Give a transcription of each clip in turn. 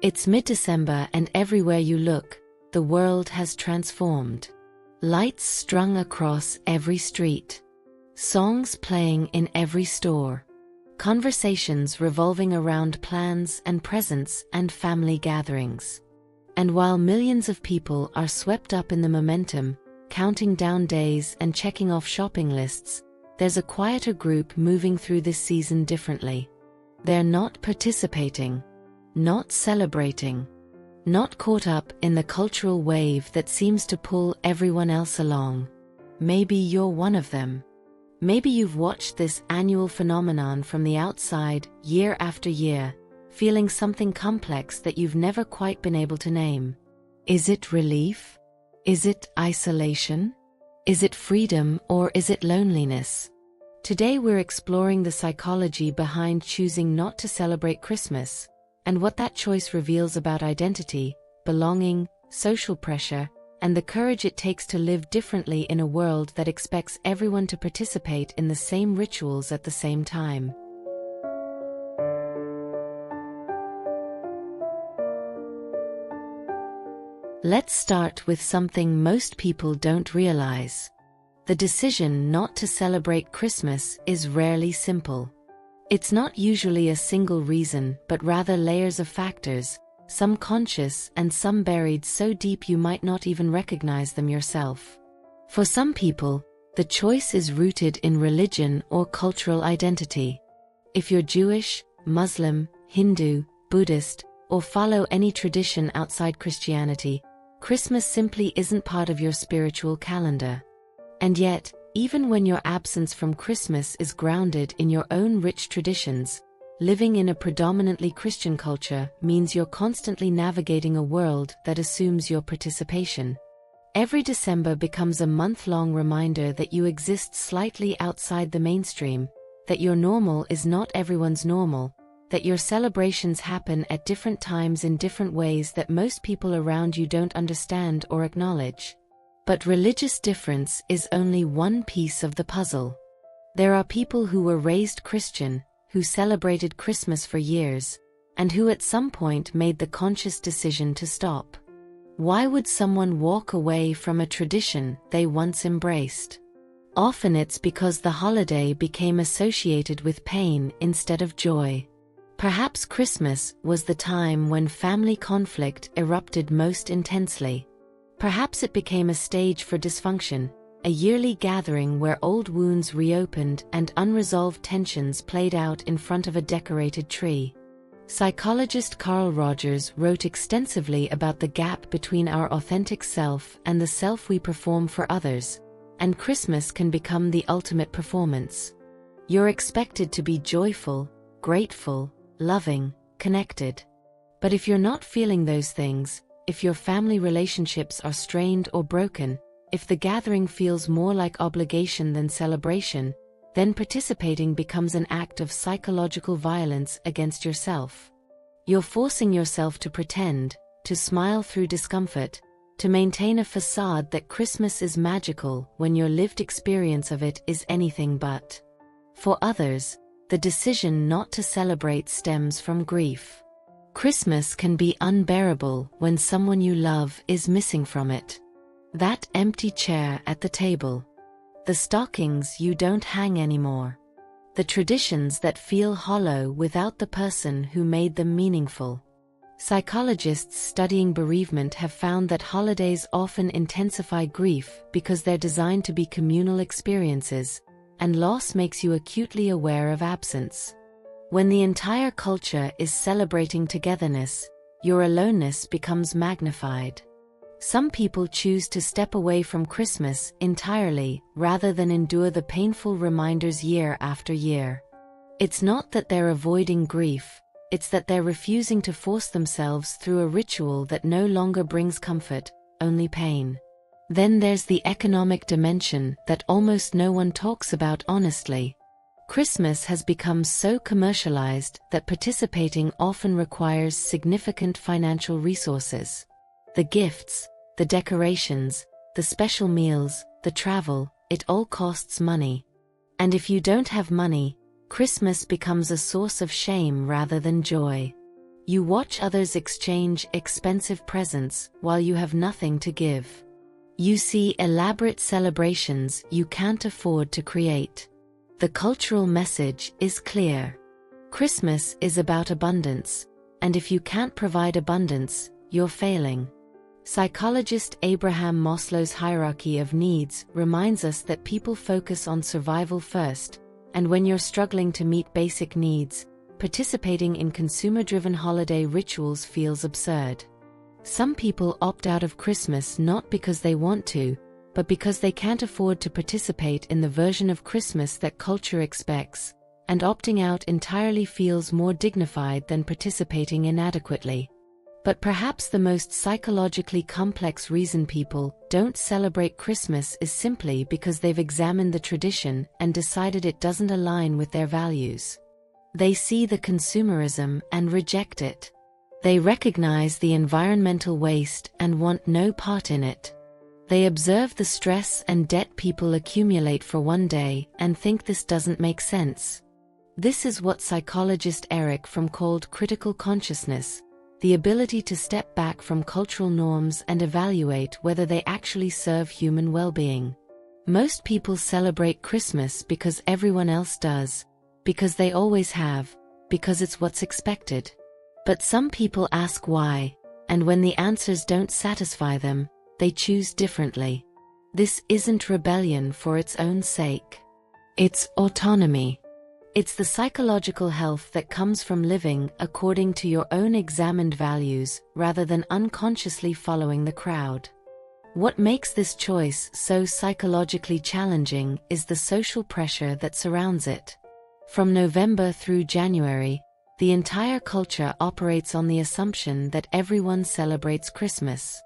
It's mid-December and everywhere you look, the world has transformed. Lights strung across every street. Songs playing in every store. Conversations revolving around plans and presents and family gatherings. And while millions of people are swept up in the momentum, counting down days and checking off shopping lists, there's a quieter group moving through this season differently. They're not participating, not celebrating, not caught up in the cultural wave that seems to pull everyone else along. Maybe you're one of them. Maybe you've watched this annual phenomenon from the outside, year after year, feeling something complex that you've never quite been able to name. Is it relief? Is it isolation? Is it freedom, or is it loneliness? Today we're exploring the psychology behind choosing not to celebrate Christmas, and what that choice reveals about identity, belonging, social pressure, and the courage it takes to live differently in a world that expects everyone to participate in the same rituals at the same time. Let's start with something most people don't realize. The decision not to celebrate Christmas is rarely simple. It's not usually a single reason, but rather layers of factors, some conscious and some buried so deep you might not even recognize them yourself. For some people, the choice is rooted in religion or cultural identity. If you're Jewish, Muslim, Hindu, Buddhist, or follow any tradition outside Christianity, Christmas simply isn't part of your spiritual calendar. And yet, even when your absence from Christmas is grounded in your own rich traditions, living in a predominantly Christian culture means you're constantly navigating a world that assumes your participation. Every December becomes a month-long reminder that you exist slightly outside the mainstream, that your normal is not everyone's normal, that your celebrations happen at different times in different ways that most people around you don't understand or acknowledge. But religious difference is only one piece of the puzzle. There are people who were raised Christian, who celebrated Christmas for years, and who at some point made the conscious decision to stop. Why would someone walk away from a tradition they once embraced? Often it's because the holiday became associated with pain instead of joy. Perhaps Christmas was the time when family conflict erupted most intensely. Perhaps it became a stage for dysfunction, a yearly gathering where old wounds reopened and unresolved tensions played out in front of a decorated tree. Psychologist Carl Rogers wrote extensively about the gap between our authentic self and the self we perform for others, and Christmas can become the ultimate performance. You're expected to be joyful, grateful, loving, connected. But if you're not feeling those things, if your family relationships are strained or broken, if the gathering feels more like obligation than celebration, then participating becomes an act of psychological violence against yourself. You're forcing yourself to pretend, to smile through discomfort, to maintain a facade that Christmas is magical when your lived experience of it is anything but. For others, the decision not to celebrate stems from grief. Christmas can be unbearable when someone you love is missing from it. That empty chair at the table. The stockings you don't hang anymore. The traditions that feel hollow without the person who made them meaningful. Psychologists studying bereavement have found that holidays often intensify grief because they're designed to be communal experiences, and loss makes you acutely aware of absence. When the entire culture is celebrating togetherness, your aloneness becomes magnified. Some people choose to step away from Christmas entirely rather than endure the painful reminders year after year. It's not that they're avoiding grief, it's that they're refusing to force themselves through a ritual that no longer brings comfort, only pain. Then there's the economic dimension that almost no one talks about honestly. Christmas has become so commercialized that participating often requires significant financial resources. The gifts, the decorations, the special meals, the travel, it all costs money. And if you don't have money, Christmas becomes a source of shame rather than joy. You watch others exchange expensive presents while you have nothing to give. You see elaborate celebrations you can't afford to create. The cultural message is clear. Christmas is about abundance, and if you can't provide abundance, you're failing. Psychologist Abraham Maslow's hierarchy of needs reminds us that people focus on survival first, and when you're struggling to meet basic needs, participating in consumer-driven holiday rituals feels absurd. Some people opt out of Christmas not because they want to, but because they can't afford to participate in the version of Christmas that culture expects, and opting out entirely feels more dignified than participating inadequately. But perhaps the most psychologically complex reason people don't celebrate Christmas is simply because they've examined the tradition and decided it doesn't align with their values. They see the consumerism and reject it. They recognize the environmental waste and want no part in it. They observe the stress and debt people accumulate for one day and think this doesn't make sense. This is what psychologist Eric Fromm called critical consciousness, the ability to step back from cultural norms and evaluate whether they actually serve human well-being. Most people celebrate Christmas because everyone else does, because they always have, because it's what's expected. But some people ask why, and when the answers don't satisfy them, they choose differently. This isn't rebellion for its own sake. It's autonomy. It's the psychological health that comes from living according to your own examined values rather than unconsciously following the crowd. What makes this choice so psychologically challenging is the social pressure that surrounds it. From November through January, the entire culture operates on the assumption that everyone celebrates Christmas.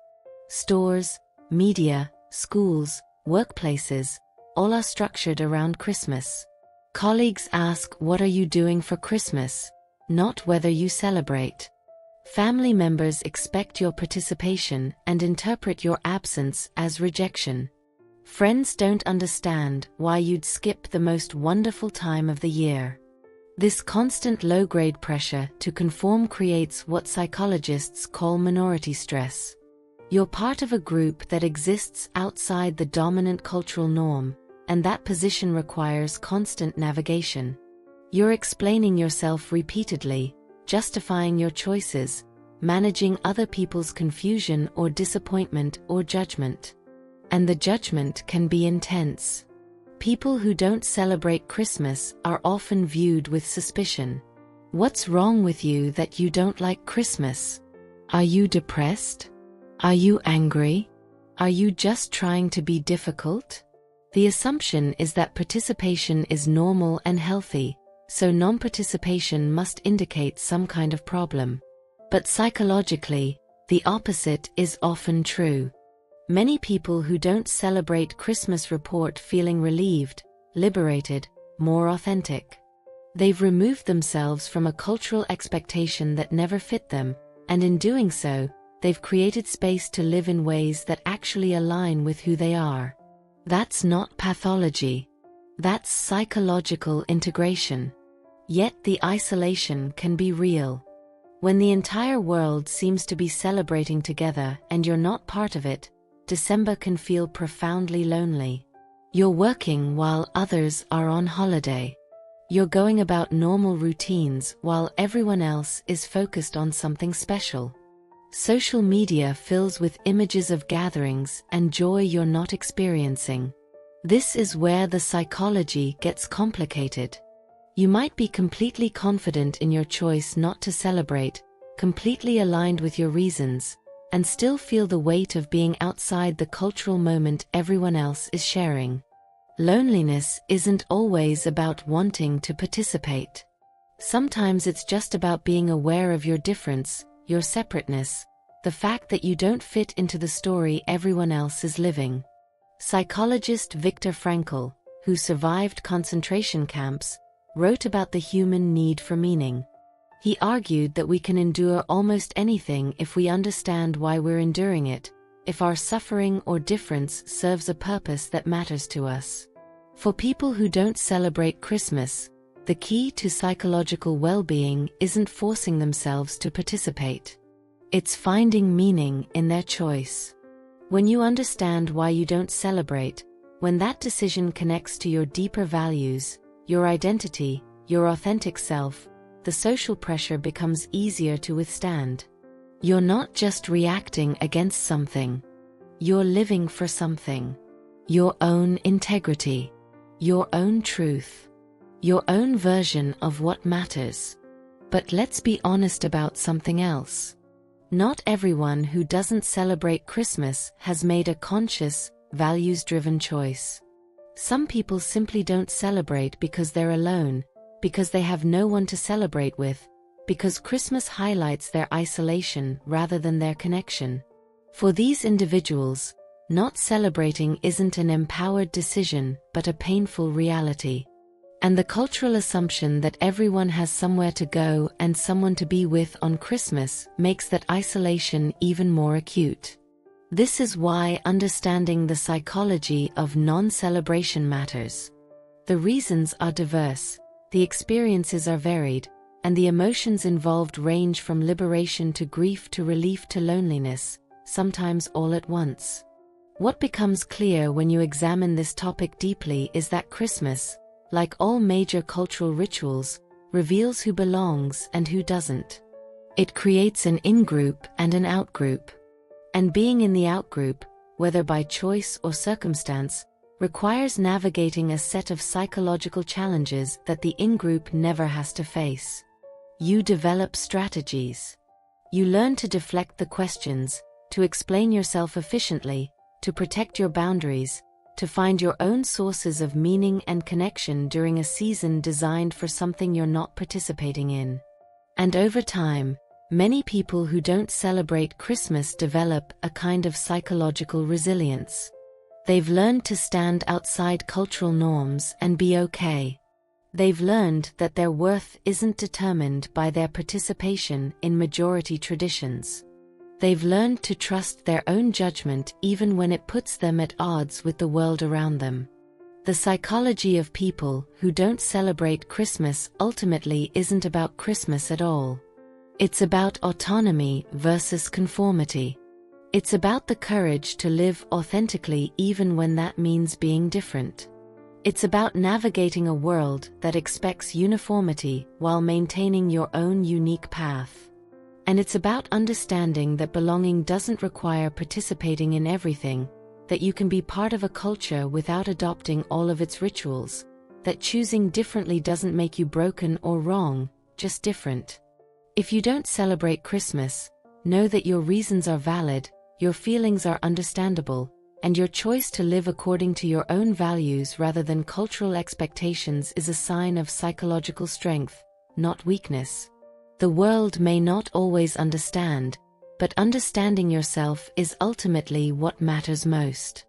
Stores, media, schools, workplaces, all are structured around Christmas. Colleagues ask, "What are you doing for Christmas?" not whether you celebrate. Family members expect your participation and interpret your absence as rejection. Friends don't understand why you'd skip the most wonderful time of the year. This constant low-grade pressure to conform creates what psychologists call minority stress. You're part of a group that exists outside the dominant cultural norm, and that position requires constant navigation. You're explaining yourself repeatedly, justifying your choices, managing other people's confusion or disappointment or judgment. And the judgment can be intense. People who don't celebrate Christmas are often viewed with suspicion. What's wrong with you that you don't like Christmas? Are you depressed? Are you angry? Are you just trying to be difficult? The assumption is that participation is normal and healthy, so non-participation must indicate some kind of problem. But psychologically, the opposite is often true. Many people who don't celebrate Christmas report feeling relieved, liberated, more authentic. They've removed themselves from a cultural expectation that never fit them, and in doing so, they've created space to live in ways that actually align with who they are. That's not pathology. That's psychological integration. Yet the isolation can be real. When the entire world seems to be celebrating together and you're not part of it, December can feel profoundly lonely. You're working while others are on holiday. You're going about normal routines while everyone else is focused on something special. Social media fills with images of gatherings and joy you're not experiencing. This is where the psychology gets complicated. You might be completely confident in your choice not to celebrate, completely aligned with your reasons, and still feel the weight of being outside the cultural moment everyone else is sharing. Loneliness isn't always about wanting to participate. Sometimes it's just about being aware of your difference, your separateness, the fact that you don't fit into the story everyone else is living. Psychologist Viktor Frankl, who survived concentration camps, wrote about the human need for meaning. He argued that we can endure almost anything if we understand why we're enduring it, if our suffering or difference serves a purpose that matters to us. For people who don't celebrate Christmas, The key to psychological well-being isn't forcing themselves to participate. It's finding meaning in their choice. When you understand why you don't celebrate, when that decision connects to your deeper values, your identity, your authentic self, the social pressure becomes easier to withstand. You're not just reacting against something. You're living for something. Your own integrity. Your own truth. Your own version of what matters. But let's be honest about something else. Not everyone who doesn't celebrate Christmas has made a conscious, values-driven choice. Some people simply don't celebrate because they're alone, because they have no one to celebrate with, because Christmas highlights their isolation rather than their connection. For these individuals, not celebrating isn't an empowered decision but a painful reality. And the cultural assumption that everyone has somewhere to go and someone to be with on Christmas makes that isolation even more acute. This is why understanding the psychology of non-celebration matters. The reasons are diverse, the experiences are varied, and the emotions involved range from liberation to grief to relief to loneliness, sometimes all at once. What becomes clear when you examine this topic deeply is that Christmas, like all major cultural rituals, reveals who belongs and who doesn't. It creates an in-group and an out-group. And being in the out-group, whether by choice or circumstance, requires navigating a set of psychological challenges that the in-group never has to face. You develop strategies. You learn to deflect the questions, to explain yourself efficiently, to protect your boundaries, to find your own sources of meaning and connection during a season designed for something you're not participating in. And over time, many people who don't celebrate Christmas develop a kind of psychological resilience. They've learned to stand outside cultural norms and be okay. They've learned that their worth isn't determined by their participation in majority traditions. They've learned to trust their own judgment even when it puts them at odds with the world around them. The psychology of people who don't celebrate Christmas ultimately isn't about Christmas at all. It's about autonomy versus conformity. It's about the courage to live authentically even when that means being different. It's about navigating a world that expects uniformity while maintaining your own unique path. And it's about understanding that belonging doesn't require participating in everything, that you can be part of a culture without adopting all of its rituals, that choosing differently doesn't make you broken or wrong, just different. If you don't celebrate Christmas, know that your reasons are valid, your feelings are understandable, and your choice to live according to your own values rather than cultural expectations is a sign of psychological strength, not weakness. The world may not always understand, but understanding yourself is ultimately what matters most.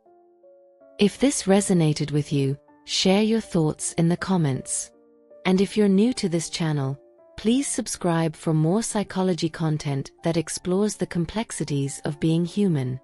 If this resonated with you, share your thoughts in the comments. And if you're new to this channel, please subscribe for more psychology content that explores the complexities of being human.